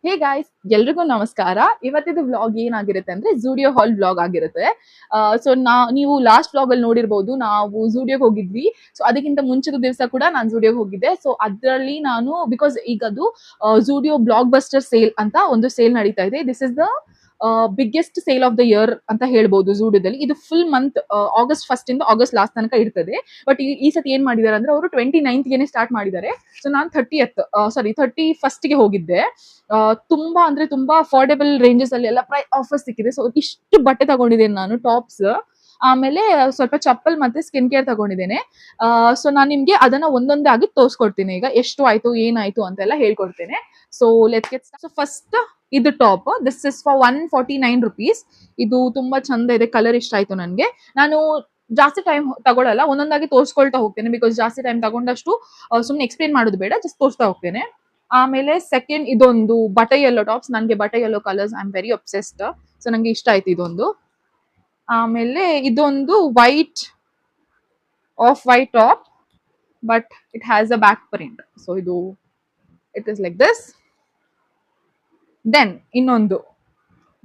Hey guys, ಎಲ್ರಿಗೂ ನಮಸ್ಕಾರ. ಇವತ್ತಿದು vlog ಏನಾಗಿರುತ್ತೆ ಅಂದ್ರೆ ಜೂಡಿಯೋ ಹಾಲ್ ವ್ಲಾಗ್ ಆಗಿರುತ್ತೆ. ಸೊ ನೀವು ಲಾಸ್ಟ್ ವ್ಲಾಗ್ ಅಲ್ಲಿ ನೋಡಿರ್ಬೋದು, ನಾವು ಜೂಡಿಯೋಗೆ ಹೋಗಿದ್ವಿ. ಸೊ ಅದಕ್ಕಿಂತ ಮುಂಚಿನ ದಿವಸ ಕೂಡ ನಾನು ಜೂಡಿಯೋಗೆ ಹೋಗಿದ್ದೆ. ಸೊ ಅದರಲ್ಲಿ ನಾನು ಬಿಕಾಸ್ ಈಗ ಅದು ಜೂಡಿಯೋ ಬ್ಲಾಕ್ ಬಸ್ಟರ್ ಸೇಲ್ ಅಂತ ಒಂದು ಸೇಲ್ ನಡೀತಾ ಇದೆ. This is the biggest sale of the year ಅಂತ ಹೇಳ್ಬೋದು ಜೂಡಿಯೋದಲ್ಲಿ. ಇದು ಫುಲ್ ಮಂತ್ ಆಗಸ್ಟ್ 1 ಇಂದ ಆಗಸ್ಟ್ ಲಾಸ್ಟ್ ತನಕ ಇರ್ತದೆ. ಬಟ್ ಈ ಸತಿ ಏನ್ ಮಾಡಿದಾರೆ ಅಂದ್ರೆ ಅವರು 29th ಸ್ಟಾರ್ಟ್ ಮಾಡಿದ್ದಾರೆ. ಸೊ ನಾನು 31st ಹೋಗಿದ್ದೆ. ತುಂಬಾ ಅಂದ್ರೆ ತುಂಬಾ ಅಫೋರ್ಡೆಬಲ್ ರೇಂಜಸ್ ಅಲ್ಲಿ ಎಲ್ಲ ಆಫರ್ ಸಿಕ್ಕಿದೆ. ಸೊ ಇಷ್ಟು ಬಟ್ಟೆ ತಗೊಂಡಿದ್ದೇನೆ ನಾನು, ಟಾಪ್ಸ್, ಆಮೇಲೆ ಸ್ವಲ್ಪ ಚಪ್ಪಲ್ ಮತ್ತೆ ಸ್ಕಿನ್ ಕೇರ್ ತಗೊಂಡಿದ್ದೇನೆ. ಸೊ ನಾನು ನಿಮ್ಗೆ ಅದನ್ನ ಒಂದೊಂದಾಗಿ ತೋರಿಸ್ಕೊಡ್ತೀನಿ. ಈಗ ಎಷ್ಟು ಆಯ್ತು ಏನಾಯ್ತು ಅಂತೆಲ್ಲ ಹೇಳ್ಕೊಡ್ತೇನೆ. So let's get start. So first ಇದು top, this is for 149 rupees. ಇದು ತುಂಬಾ ಚಂದ ಇದೆ, ಕಲರ್ ಇಷ್ಟ ಆಯ್ತು ನನ್ಗೆ. ನಾನು ಜಾಸ್ತಿ ಟೈಮ್ ತಗೊಳಲ್ಲ, ಒಂದೊಂದಾಗಿ ತೋರಿಸ್ಕೊಳ್ತಾ ಹೋಗ್ತೇನೆ. ಬಿಕಾಸ್ ಜಾಸ್ತಿ ಟೈಮ್ ತಗೊಂಡಷ್ಟು ಸುಮ್ನೆ ಎಕ್ಸ್ಪ್ಲೇನ್ ಮಾಡೋದು ಬೇಡ, ಜಸ್ಟ್ ತೋರಿಸ್ತಾ ಹೋಗ್ತೇನೆ. ಆಮೇಲೆ ಸೆಕೆಂಡ್ ಇದೊಂದು ಬಟೆ ಯೆಲ್ಲೋ ಟಾಪ್ಸ್. ನನ್ಗೆ butter yellow colours I am very obsessed. So ನಂಗೆ ಇಷ್ಟ ಆಯ್ತು ಇದೊಂದು. ಆಮೇಲೆ ಇದೊಂದು off white top, but it has a back print. So ಇದು it is like this. Then ಇನ್ನೊಂದು,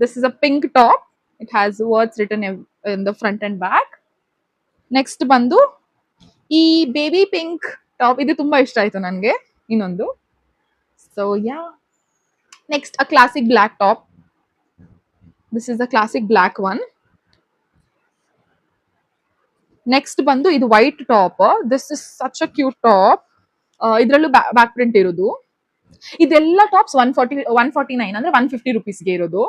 this is a pink top. It has words written in the front and back. Next ಬಂದು ಈ ಬೇಬಿ ಪಿಂಕ್ ಟಾಪ್, ಇದು ತುಂಬಾ ಇಷ್ಟ ಆಯ್ತು ನನ್ಗೆ. ಇನ್ನೊಂದು, so yeah, next a classic black top. This is the classic black one. Next bandu idu white top. This is such a cute top. Idrallu back print irodu. Idella tops 149 andre 150 rupees ge irodu.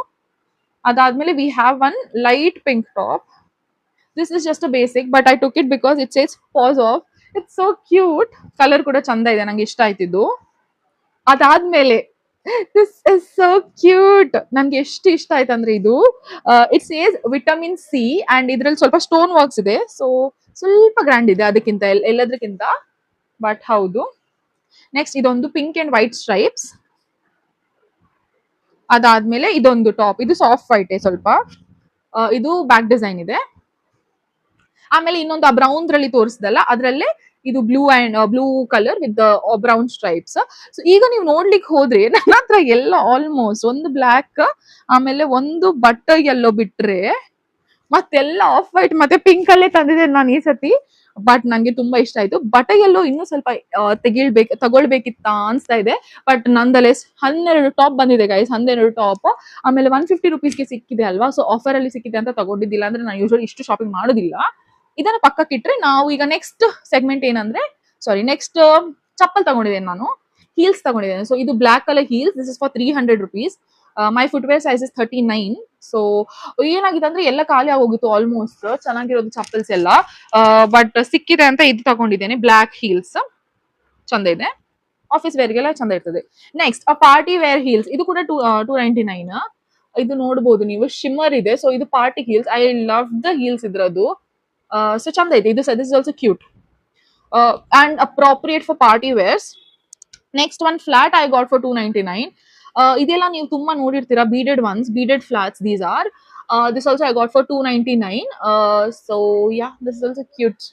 Adadmele we have one light pink top. This is just a basic, but I took it because it says pause off. It's so cute. Color kuda chanda ide, nange ishta aಯ್ತಿದ್ದು. ಅದಾದ್ಮೇಲೆ this is so cute. ನನ್ಗೆ ಎಷ್ಟು ಇಷ್ಟ ಆಯ್ತು ಅಂದ್ರೆ ಇದು it says vitamin C and ಇದ್ರಲ್ಲಿ ಸ್ವಲ್ಪ stone works ಇದೆ. ಸೊ ಸ್ವಲ್ಪ ಗ್ರ್ಯಾಂಡ್ ಇದೆ ಅದಕ್ಕಿಂತ ಎಲ್ಲದಕ್ಕಿಂತ, ಬಟ್ ಹೌದು. ನೆಕ್ಸ್ಟ್ ಇದೊಂದು ಪಿಂಕ್ ಅಂಡ್ ವೈಟ್ ಸ್ಟ್ರೈಪ್ಸ್. ಅದಾದ್ಮೇಲೆ ಇದೊಂದು ಟಾಪ್, ಇದು ಸಾಫ್ಟ್ ವೈಟ್ ಸ್ವಲ್ಪ, ಇದು ಬ್ಯಾಕ್ ಡಿಸೈನ್ ಇದೆ. ಆಮೇಲೆ ಇನ್ನೊಂದು ಆ ಬ್ರೌನ್ ದ್ರಲ್ಲಿ ತೋರಿಸಿದಲ್ಲ, ಅದ್ರಲ್ಲೇ ಇದು blue colour with brown stripes. So ಈಗ ನೀವು ನೋಡ್ಲಿಕ್ಕೆ ಹೋದ್ರೆ ನನ್ನ ಹತ್ರ ಎಲ್ಲ ಆಲ್ಮೋಸ್ಟ್ ಒಂದು ಬ್ಲಾಕ್, ಆಮೇಲೆ ಒಂದು ಬಟರ್ ಯೆಲ್ಲೋ ಬಿಟ್ರೆ ಮತ್ತೆಲ್ಲ ಆಫ್ ವೈಟ್ ಮತ್ತೆ ಪಿಂಕ್ ಅಲ್ಲೇ ತಂದಿದ್ದೇನೆ ನಾನು ಈ ಸತಿ. ಬಟ್ ನಂಗೆ ತುಂಬಾ ಇಷ್ಟ ಆಯ್ತು. ಬಟರ್ ಯೆಲ್ಲೋ ಇನ್ನೂ ಸ್ವಲ್ಪ ತಗೊಳ್ಬೇಕಿತ್ತ ಅನ್ಸ್ತಾ ಇದೆ. ಬಟ್ ನಂದಲೆಸ್ 12 ಟಾಪ್ ಬಂದಿದೆ ಗೈಸ್, 12 ಟಾಪ್. ಆಮೇಲೆ 150 rupeesಗೆ ಸಿಕ್ಕಿದೆ ಅಲ್ವಾ, ಸೊ ಆಫರ್ ಅಲ್ಲಿ ಸಿಕ್ಕಿದೆ ಅಂತ ತಗೊಂಡಿದ್ದಿಲ್ಲ. ಅಂದ್ರೆ ನಾನು ಯೂಶಲಿ ಇಷ್ಟು ಶಾಪಿಂಗ್ ಮಾಡೋದಿಲ್ಲ. ಇದನ್ನ ಪಕ್ಕಕ್ಕಿಟ್ರೆ ನಾವು ಈಗ ನೆಕ್ಸ್ಟ್ ಸೆಗ್ಮೆಂಟ್ ಏನಂದ್ರೆ, ನೆಕ್ಸ್ಟ್ ಚಪ್ಪಲ್ ತಗೊಂಡಿದ್ದೇನೆ ನಾನು, ಹೀಲ್ಸ್ ತಗೊಂಡಿದ್ದೇನೆ. ಸೊ ಇದು black colour heels, this is for 300 rupees. My footwear size is 39. So ಏನಾಗಿದೆ ಅಂದ್ರೆ ಎಲ್ಲ ಖಾಲಿ ಆಗೋಗಿತ್ತು ಆಲ್ಮೋಸ್ಟ್, ಚೆನ್ನಾಗಿರೋದು ಚಪ್ಪಲ್ಸ್ ಎಲ್ಲ. ಬಟ್ ಸಿಕ್ಕಿದೆ ಅಂತ ಇದು ತಗೊಂಡಿದ್ದೇನೆ, ಬ್ಲಾಕ್ ಹೀಲ್ಸ್. ಚಂದ ಇದೆ, ಆಫೀಸ್ ವೇರ್ಗೆಲ್ಲ ಚಂದ ಇರ್ತದೆ. Next a party wear heels, ಇದು ಕೂಡ 299. ಇದು ನೋಡಬಹುದು ನೀವು, ಶಿಮ್ಮರ್ ಇದೆ. ಸೊ ಇದು party heels, I love the heels ಇದ್ರದ್ದು. ಸೊ ಚಂದ ಇದೆ ಇದು. This is also cute and appropriate for party wears. Next one flat I got for 299. ಇದೆಲ್ಲ ನೀವು ತುಂಬಾ ನೋಡಿರ್ತೀರಾ, beaded ones, beaded flats these are. This also I got for 299. So yeah, this is also cute.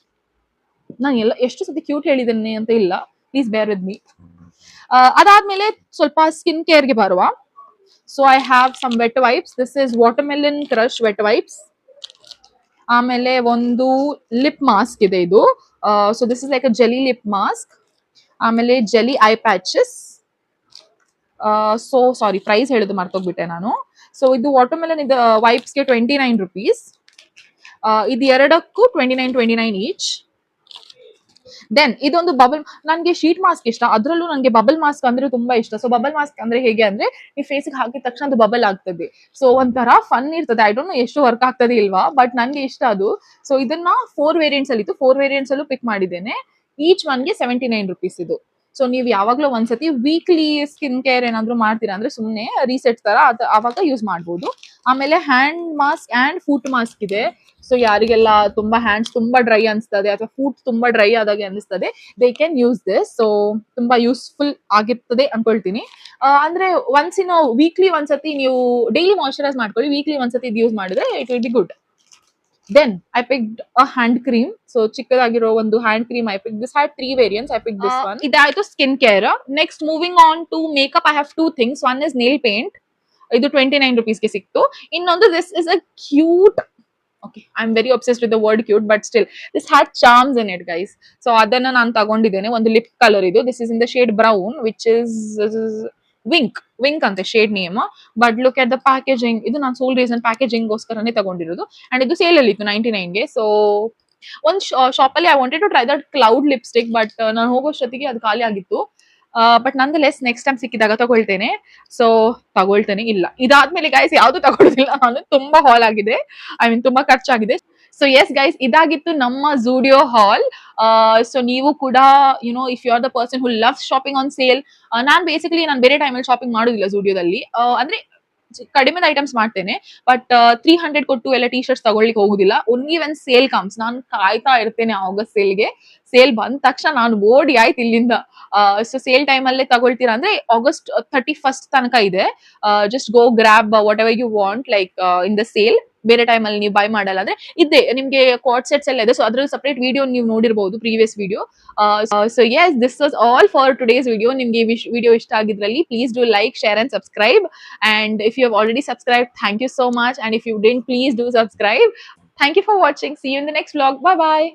ನಾನು ಎಷ್ಟು ಸತಿ cute ಹೇಳಿದ್ದೇನೆ ಅಂತ ಇಲ್ಲ, ಪ್ಲೀಸ್ ಬೇರ್ ವಿತ್ ಮೀ. ಅದಾದ್ಮೇಲೆ ಸ್ವಲ್ಪ ಸ್ಕಿನ್ ಕೇರ್ಗೆ ಬರುವ. So I have some wet wipes. This is watermelon crush wet wipes. ಆಮೇಲೆ ಒಂದು ಲಿಪ್ ಮಾಸ್ಕ್ ಇದೆ ಇದು. So this is like a jelly lip mask. ಆಮೇಲೆ jelly eye patches. So sorry, price ಹೇಳೋದು ಮರ್ತೋಗ್ಬಿಟ್ಟೆ ನಾನು. ಸೊ ಇದು ವಾಟರ್ಮೆಲನ್ ಇದು ವೈಪ್ಸ್ಗೆ 29 rupees. ಇದು ಎರಡಕ್ಕೂ 29 ಈಚ್. ದೆನ್ ಇದೊಂದು ಬಬಲ್, ನನ್ಗೆ ಶೀಟ್ ಮಾಸ್ಕ್ ಇಷ್ಟ, ಅದ್ರಲ್ಲೂ ನನಗೆ ಬಬಲ್ ಮಾಸ್ಕ್ ಅಂದ್ರೆ ತುಂಬಾ ಇಷ್ಟ. ಸೊ ಬಬಲ್ ಮಾಸ್ಕ್ ಅಂದ್ರೆ ಹೇಗೆ ಅಂದ್ರೆ, ಈ ಫೇಸ್ಗೆ ಹಾಕಿದ ತಕ್ಷಣ ಅದು ಬಬಲ್ ಆಗ್ತದೆ. ಸೊ ಒಂಥರ ಫನ್ ಇರ್ತದೆ. ಐ ಡೋಂಟ್ ನೋ ಎಷ್ಟು ವರ್ಕ್ ಆಗ್ತದೆ ಇಲ್ವಾ, ಬಟ್ ನನ್ಗೆ ಇಷ್ಟ ಅದು. ಸೊ ಇದನ್ನ 4 ವೇರಿಯಂಟ್ಸ್ ಅಲ್ಲಿ ಇತ್ತು, 4 ವೇರಿಯಂಟ್ಸ್ ಅಲ್ಲೂ ಪಿಕ್ ಮಾಡಿದ್ದೇನೆ. ಈಚ್ ಒನ್ಗೆ 79 rupees ಇದು. ಸೊ ನೀವು ಯಾವಾಗ್ಲೂ ಒಂದ್ಸತಿ ವೀಕ್ಲಿ ಸ್ಕಿನ್ ಕೇರ್ ಏನಾದ್ರು ಮಾಡ್ತೀರಾ ಅಂದ್ರೆ ಸುಮ್ನೆ ರೀಸೆಟ್ ತರ ಅವಾಗ ಯೂಸ್ ಮಾಡ್ಬೋದು. ಆಮೇಲೆ hand mask and foot mask ಇದೆ. ಸೊ ಯಾರಿಗೆಲ್ಲ ತುಂಬಾ ಹ್ಯಾಂಡ್ಸ್ ತುಂಬಾ ಡ್ರೈ ಅನ್ಸ್ತದೆ ಅಥವಾ ಫುಟ್ ತುಂಬಾ ಡ್ರೈ ಆದಾಗೆ ಅನಿಸ್ತದೆ, they can use this. So ತುಂಬಾ ಯೂಸ್ಫುಲ್ ಆಗಿರ್ತದೆ ಅನ್ಕೊಳ್ತೀನಿ. ಅಂದ್ರೆ ವೀಕ್ಲಿ ಒಂದ್ಸತಿ ನೀವು ಡೈಲಿ ಮಾಯಿಶ್ಚರೈಸ್ ಮಾಡ್ಕೊಳ್ಳಿ, ವೀಕ್ಲಿ ಒಂದ್ಸತಿ ಇದು ಯೂಸ್ ಮಾಡಿದ್ರೆ it will be good. Then I picked a hand cream. So ಚಿಕ್ಕದಾಗಿರೋ ಒಂದು hand cream I picked. This had 3 variants. I picked this one. ಇದಾಯ್ತು skin care. Next moving on to makeup, I have 2 things. One is nail paint. ಇದು 29 rupees ಗೆ ಸಿಕ್ತು. ಇನ್ನೊಂದು this is a cute, okay, I'm very obsessed with the word cute, but still this had charms in it, guys. So ಅದನ್ನ ನಾನು ತಗೊಂಡಿದ್ದೇನೆ. ಒಂದು lip colour ಇದು. This is in the shade brown, which is wink ಅಂತ shade name. But look at the packaging. ಇದು ನಾನು ಸೋಲ್ reason packaging ಗೋಸ್ಕರನೇ ತಗೊಂಡಿರೋದು. And ಇದು ಸೇಲ್ ಅಲ್ಲಿ ಇತ್ತು 99ಗೆ. ಸೊ ಒಂದು ಶಾಪ್ ಅಲ್ಲಿ I wanted to try that cloud lipstick, but ನಾನು ಹೋಗೋಷ್ಟೊತ್ತಿಗೆ ಅದು ಖಾಲಿ ಆಗಿತ್ತು. ಬಟ್ ನಂದು ಲೆಸ್ ನೆಕ್ಸ್ಟ್ ಟೈಮ್ ಸಿಕ್ಕಿದಾಗ ತಗೊಳ್ತೇನೆ. ಸೊ ತಗೊಳ್ತೇನೆ. ಇಲ್ಲ, ಇದಾದ್ಮೇಲೆ ಗೈಸ್ ಯಾವ್ದು ತಗೊಳ್ಳೋದಿಲ್ಲ ನಾನು. ತುಂಬಾ ಹಾಲ್ ಆಗಿದೆ, ಐ ಮೀನ್ ತುಂಬಾ ಖರ್ಚಾಗಿದೆ. ಸೊ ಎಸ್ ಗೈಸ್, ಇದಾಗಿತ್ತು ನಮ್ಮ ಜೂಡಿಯೋ ಹಾಲ್. ಸೊ ನೀವು ಕೂಡ if you are the person who loves shopping on sale. ನಾನು ಬೇಸಿಕಲಿ ನಾನು ಬೇರೆ ಟೈಮಲ್ಲಿ ಶಾಪಿಂಗ್ ಮಾಡೋದಿಲ್ಲ ಜೂಡಿಯೋದಲ್ಲಿ. ಅಂದ್ರೆ ಕಡಿಮೆ ಐಟಮ್ಸ್ ಮಾಡ್ತೇನೆ, ಬಟ್ 300 ಕೊಟ್ಟು ಎಲ್ಲ ಟಿ ಶರ್ಟ್ಸ್ ತಗೊಳ್ಳಿಕ್ಕೆ ಹೋಗುದಿಲ್ಲ. ಓನ್ಲಿ ವೆನ್ ಸೇಲ್ ಕಮ್ಸ್, ನಾನು ಕಾಯ್ತಾ ಇರ್ತೇನೆ ಆಗಸ್ಟ್ ಸೇಲ್ಗೆ. ಸೇಲ್ ಬಂದ ತಕ್ಷಣ ನಾನು ಓಡಿ ಆಯ್ತು ಇಲ್ಲಿಂದ. ಸೊ ಸೇಲ್ ಟೈಮ್ ಅಲ್ಲೇ ತಗೊಳ್ತೀರಾ ಅಂದ್ರೆ ಆಗಸ್ಟ್ 31st ತನಕ ಇದೆ. Just go grab whatever you want, like in the sale. ಬೇರೆ ಟೈಮ್ ಅಲ್ಲಿ ನೀವು ಬೈ ಮಾಡಲ್ಲ ಅಂದ್ರೆ ಇದೆ ನಿಮ್ಗೆ ಕಾರ್ಡ್ ಸೆಟ್ಸ್ ಎಲ್ಲ ಇದೆ. ಸೊ ಅದ್ರ ಸಪರೇಟ್ ವಿಡಿಯೋ ನೀವು ನೋಡಿರಬಹುದು, previous video. So yes, this was all for today's video. ನಿಮ್ಗೆ ವಿಡಿಯೋ ಇಷ್ಟ ಆಗಿದ್ರಲ್ಲಿ please do like, share and subscribe. And if you have already subscribed, thank you so much. And if you didn't, please do subscribe. Thank you for watching. See you in the next vlog. Bye bye.